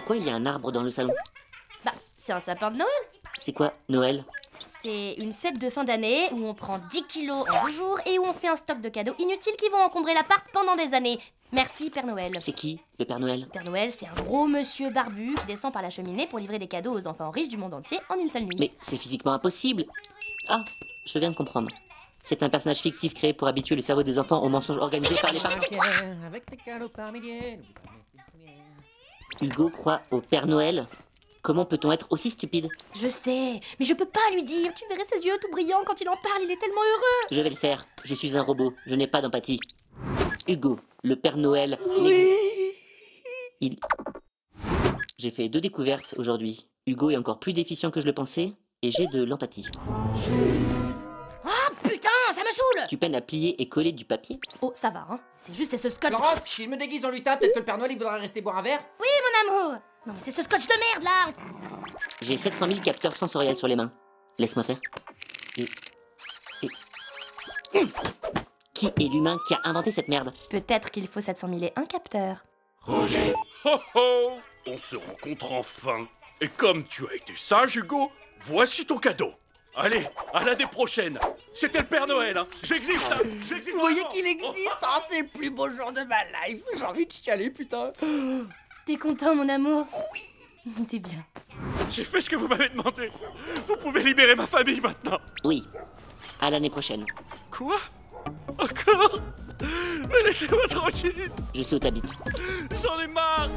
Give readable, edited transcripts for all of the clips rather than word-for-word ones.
Pourquoi il y a un arbre dans le salon? Bah, c'est un sapin de Noël. C'est quoi, Noël? C'est une fête de fin d'année où on prend 10 kilos en 2 jours et où on fait un stock de cadeaux inutiles qui vont encombrer l'appart pendant des années. Merci Père Noël. C'est qui, le Père Noël? Père Noël, c'est un gros monsieur barbu qui descend par la cheminée pour livrer des cadeaux aux enfants riches du monde entier en une seule nuit. Mais c'est physiquement impossible. Ah, je viens de comprendre. C'est un personnage fictif créé pour habituer le cerveau des enfants aux mensonges organisés par les parents. Hugo croit au Père Noël? Comment peut-on être aussi stupide? Je sais, mais je peux pas lui dire. Tu verrais ses yeux tout brillants quand il en parle, il est tellement heureux. Je vais le faire. Je suis un robot. Je n'ai pas d'empathie. Hugo, le Père Noël. J'ai fait 2 découvertes aujourd'hui. Hugo est encore plus déficient que je le pensais et j'ai de l'empathie. Ah putain, ça me saoule. Tu peines à plier et coller du papier? Oh, ça va, hein. C'est juste ce scotch. Laurence, si je me déguise en lutin, peut-être que le Père Noël il voudra rester boire un verre? Oui, mon amour. Non, mais c'est ce scotch de merde là. J'ai 700 000 capteurs sensoriels sur les mains. Laisse-moi faire. Qui est l'humain qui a inventé cette merde? Peut-être qu'il faut 700 001 capteurs. Roger. Ho ho! On se rencontre enfin. Et comme tu as été sage, Hugo, voici ton cadeau. Allez, à l'année prochaine. C'était le Père Noël, hein. J'existe, hein. J'existe. Vous voyez vraiment. qu'il existe? Oh, c'est le plus beau jour de ma life. J'ai envie de chialer, putain. T'es content, mon amour? Oui. C'est bien. J'ai fait ce que vous m'avez demandé. Vous pouvez libérer ma famille maintenant. Oui. À l'année prochaine. Quoi? Encore? Mais laissez-moi tranquille. Je sais où t'habites. J'en ai marre.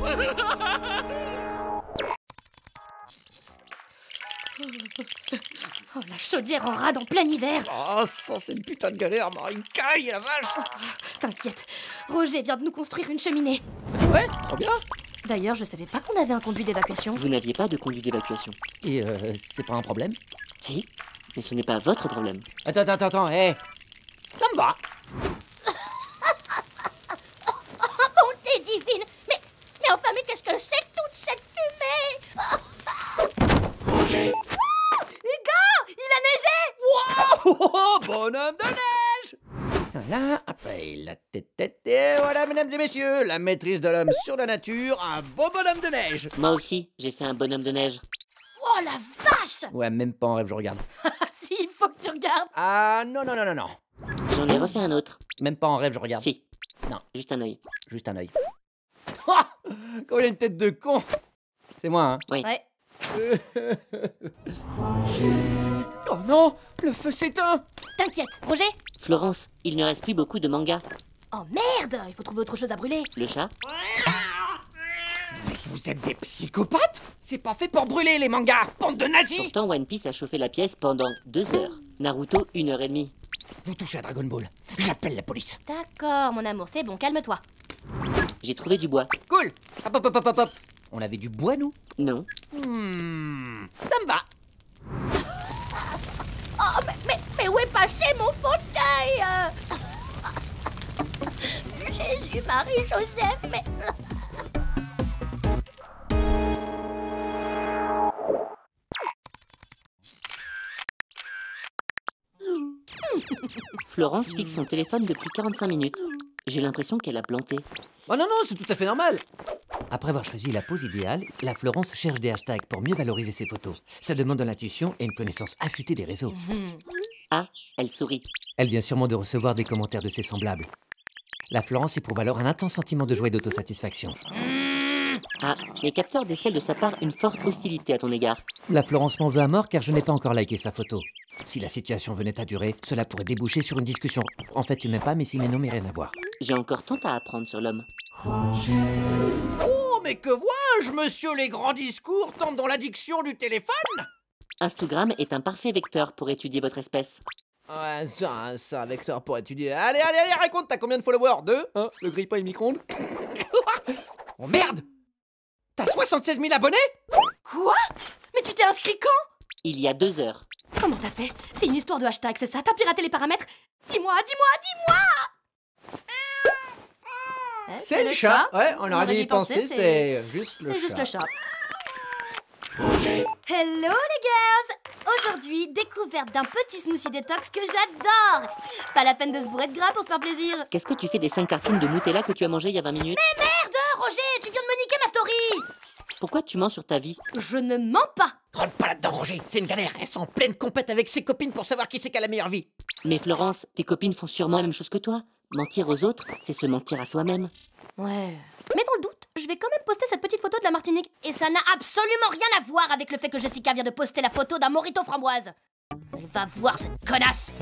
Oh, la chaudière en rade en plein hiver. Oh, ça, c'est une putain de galère, Marie. Caille, la vache. T'inquiète, Roger vient de nous construire une cheminée. Ouais, trop bien. D'ailleurs, je savais pas qu'on avait un conduit d'évacuation. Vous n'aviez pas de conduit d'évacuation? Et c'est pas un problème? Si, mais ce n'est pas votre problème. Attends, hé. Ça me va. Bonté divine. Mais enfin, mais qu'est-ce que c'est que toute cette fumée? Roger. Hugo, il a neigé. Oh, bonhomme de neige. Voilà, après la tête, et voilà, mesdames et messieurs, la maîtrise de l'homme sur la nature, un beau bonhomme de neige. Moi aussi, j'ai fait un bonhomme de neige. Oh la vache. Ouais, même pas en rêve, je regarde. Si, il faut que tu regardes. Ah, non. J'en ai refait un autre. Même pas en rêve, je regarde. Si. Non. Juste un œil. Juste un œil. Ah, comme il a une tête de con. C'est moi, hein. Oui. Ouais. Oh non, le feu s'éteint. T'inquiète, Roger. Florence, il ne reste plus beaucoup de mangas. Oh merde, il faut trouver autre chose à brûler. Le chat? Vous êtes des psychopathes? C'est pas fait pour brûler les mangas, bande de nazis. Pourtant, One Piece a chauffé la pièce pendant 2 heures. Naruto, 1h30. Vous touchez à Dragon Ball, j'appelle la police. D'accord, mon amour, c'est bon, calme-toi. J'ai trouvé du bois. Cool. Hop. On avait du bois, nous? Non. Ça me va. Oh, mais où est passé mon fauteuil? Jésus, Marie, Joseph, mais... Florence fixe son téléphone depuis 45 minutes. J'ai l'impression qu'elle a planté. Oh non, c'est tout à fait normal. Après avoir choisi la pose idéale, la Florence cherche des hashtags pour mieux valoriser ses photos. Ça demande de l'intuition et une connaissance affûtée des réseaux. Ah, elle sourit. Elle vient sûrement de recevoir des commentaires de ses semblables. La Florence éprouve alors un intense sentiment de joie et d'autosatisfaction. Ah, mes capteurs décèlent de sa part une forte hostilité à ton égard. La Florence m'en veut à mort car je n'ai pas encore liké sa photo. Si la situation venait à durer, cela pourrait déboucher sur une discussion. En fait, tu m'aimes pas, mais si mes noms n'ont rien à voir. J'ai encore tant à apprendre sur l'homme. Oh, mais que vois-je, monsieur les grands discours tombent dans l'addiction du téléphone? Instagram est un parfait vecteur pour étudier votre espèce. Ouais, ça, vecteur pour étudier. Allez, raconte, t'as combien de followers? 2, hein? Le grille-pain et le micro-ondes. Oh merde! T'as 76 000 abonnés? Quoi? Mais tu t'es inscrit quand? Il y a 2 heures. Comment t'as fait? C'est une histoire de hashtag, c'est ça? T'as piraté les paramètres? Dis-moi! C'est le chat. Ouais, on aurait dû y penser, c'est juste le chat. C'est juste le chat. Roger. Hello les girls! Aujourd'hui, découverte d'un petit smoothie détox que j'adore! Pas la peine de se bourrer de gras pour se faire plaisir. Qu'est-ce que tu fais des 5 tartines de Nutella que tu as mangé il y a 20 minutes? Merde, Roger, tu viens de me niquer ma story! Pourquoi tu mens sur ta vie? Je ne mens pas. Rentre pas là-dedans, Roger, c'est une galère. Elles sont en pleine compète avec ses copines pour savoir qui c'est qui a la meilleure vie. Mais Florence, tes copines font sûrement la même chose que toi. Mentir aux autres, c'est se mentir à soi-même. Ouais. Mais dans le doute, je vais quand même poster cette petite photo de la Martinique. Et ça n'a absolument rien à voir avec le fait que Jessica vient de poster la photo d'un mojito framboise. Elle va voir cette connasse.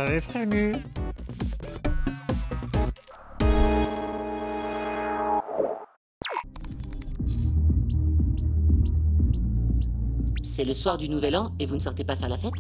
C'est le soir du Nouvel An et vous ne sortez pas faire la fête?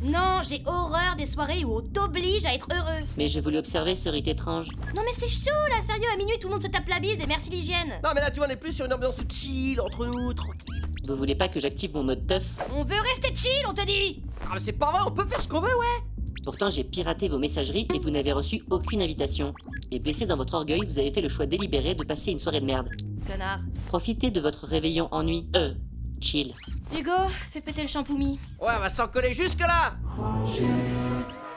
Non, j'ai horreur des soirées où on t'oblige à être heureux. Mais je voulais observer ce rite étrange. Non mais c'est chaud là, sérieux, à minuit tout le monde se tape la bise et merci l'hygiène. Non mais là tu vois, on est plus sur une ambiance chill, entre nous, tranquille. Vous voulez pas que j'active mon mode teuf? On veut rester chill, on te dit. Ah mais c'est pas vrai, on peut faire ce qu'on veut, ouais. Pourtant j'ai piraté vos messageries et vous n'avez reçu aucune invitation. Et blessé dans votre orgueil, vous avez fait le choix délibéré de passer une soirée de merde. Connard. Profitez de votre réveillon ennui, chill. Hugo, fais péter le champoumi. Ouais, on va s'en coller jusque là.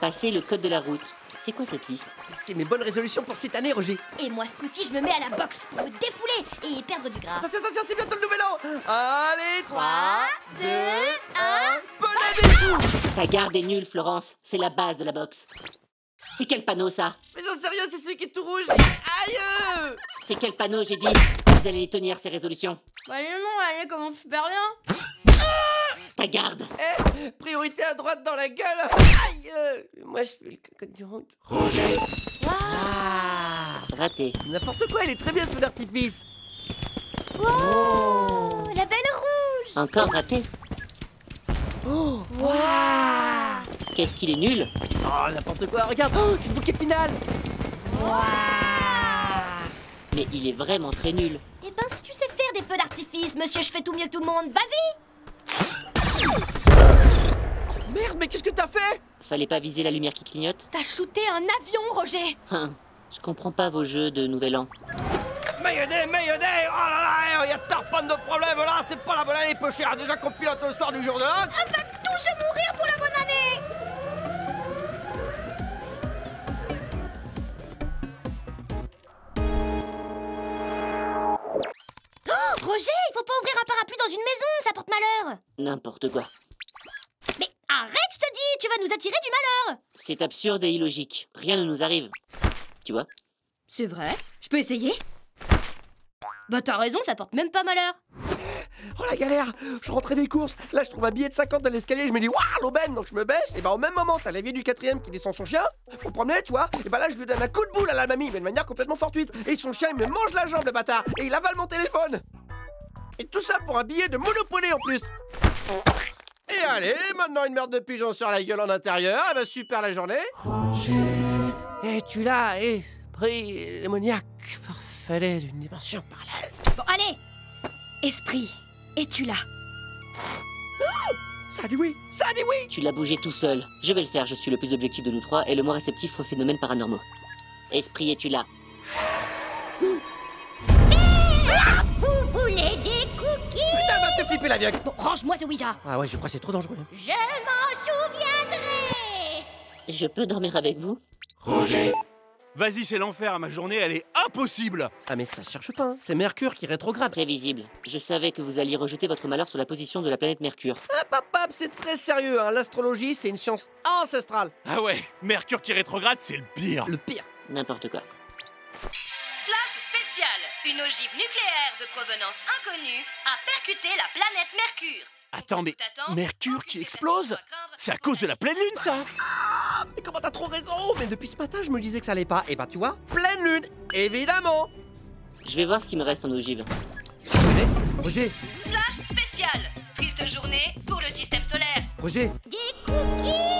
Passez le code de la route. C'est quoi cette liste? C'est mes bonnes résolutions pour cette année, Roger. Et moi ce coup-ci je me mets à la boxe pour me défouler et perdre du gras. Attention, attention, c'est bientôt le nouvel an. Allez, 3, 2, 1, bon appétit. Ta garde est nulle, Florence. C'est la base de la boxe. C'est quel panneau, ça? Mais j'en sais rien, c'est celui qui est tout rouge. Aïe. C'est quel panneau, j'ai dit? Vous allez les tenir, ces résolutions. Bah non, elle commence super bien. Ta garde. Priorité à droite dans la gueule. Aïe. Moi, je fais le code du route. Roger. Ah. Raté. N'importe quoi, elle est très bien, ce feu d'artifice. Oh, la belle rouge. Encore raté. Oh. Waouh. Qu'est-ce qu'il est nul. Oh, n'importe quoi, regarde. Oh, c'est le bouquet final. Waouh. Mais il est vraiment très nul. Eh ben si tu sais faire des feux d'artifice, monsieur, je fais tout mieux que tout le monde, vas-y. Merde, mais qu'est-ce que t'as fait? Fallait pas viser la lumière qui clignote. T'as shooté un avion, Roger. Je comprends pas vos jeux de Nouvel An. Mayonnaise, mayonnaise. Oh là là, il y a tarpane de problème là. C'est pas la bonne année, peu cher. Déjà qu'on pilote le soir du jour de l'an. On va tous mourir pour la bonne année. Oh, Roger, il faut pas ouvrir un parapluie dans une maison, ça porte malheur. N'importe quoi. Mais arrête, je te dis, tu vas nous attirer du malheur. C'est absurde et illogique. Rien ne nous arrive. Tu vois? C'est vrai, je peux essayer. Bah t'as raison, ça porte même pas malheur. Oh la galère. Je rentrais des courses. Là, je trouve un billet de 50 dans l'escalier. Je me dis, waouh, l'aubaine. Donc je me baisse. Et bah au même moment, t'as la vieille du 4ème qui descend son chien. Faut promener, tu vois. Et bah là, je lui donne un coup de boule à la mamie, mais de manière complètement fortuite. Et son chien, il me mange la jambe, le bâtard. Et il avale mon téléphone. Et tout ça pour un billet de Monopoly en plus. Et allez, maintenant une merde de pigeon sur la gueule en intérieur. Et bah super la journée. Et tu l'as, esprit démoniaque, farfadet d'une dimension parallèle. Bon allez, esprit, es-tu là? Ça a dit oui, ça a dit oui. Tu l'as bougé tout seul. Je vais le faire, je suis le plus objectif de nous trois et le moins réceptif aux phénomènes paranormaux. Esprit, es-tu là? Vous voulez des cookies? Putain, elle m'a fait flipper la vieille. Bon, range-moi ce Ouija. Ah ouais, je crois que c'est trop dangereux. Je m'en souviendrai. Je peux dormir avec vous? Roger. Vas-y, c'est l'enfer, ma journée, elle est impossible. Ah mais ça cherche pas, hein. C'est Mercure qui rétrograde. Prévisible. Je savais que vous alliez rejeter votre malheur sur la position de la planète Mercure. Hop, c'est très sérieux, hein. L'astrologie, c'est une science ancestrale. Ah ouais, Mercure qui rétrograde, c'est le pire. Le pire. N'importe quoi. Flash spécial. Une ogive nucléaire de provenance inconnue a percuté la planète Mercure. Attends, mais Mercure qui explose? C'est à cause de la pleine lune, ça? Ah, mais comment t'as trop raison? Mais depuis ce matin, je me disais que ça allait pas. Et bah tu vois, pleine lune, évidemment. Je vais voir ce qui me reste en ogive. Roger, Flash spécial. Triste journée pour le système solaire. Roger. Des cookies.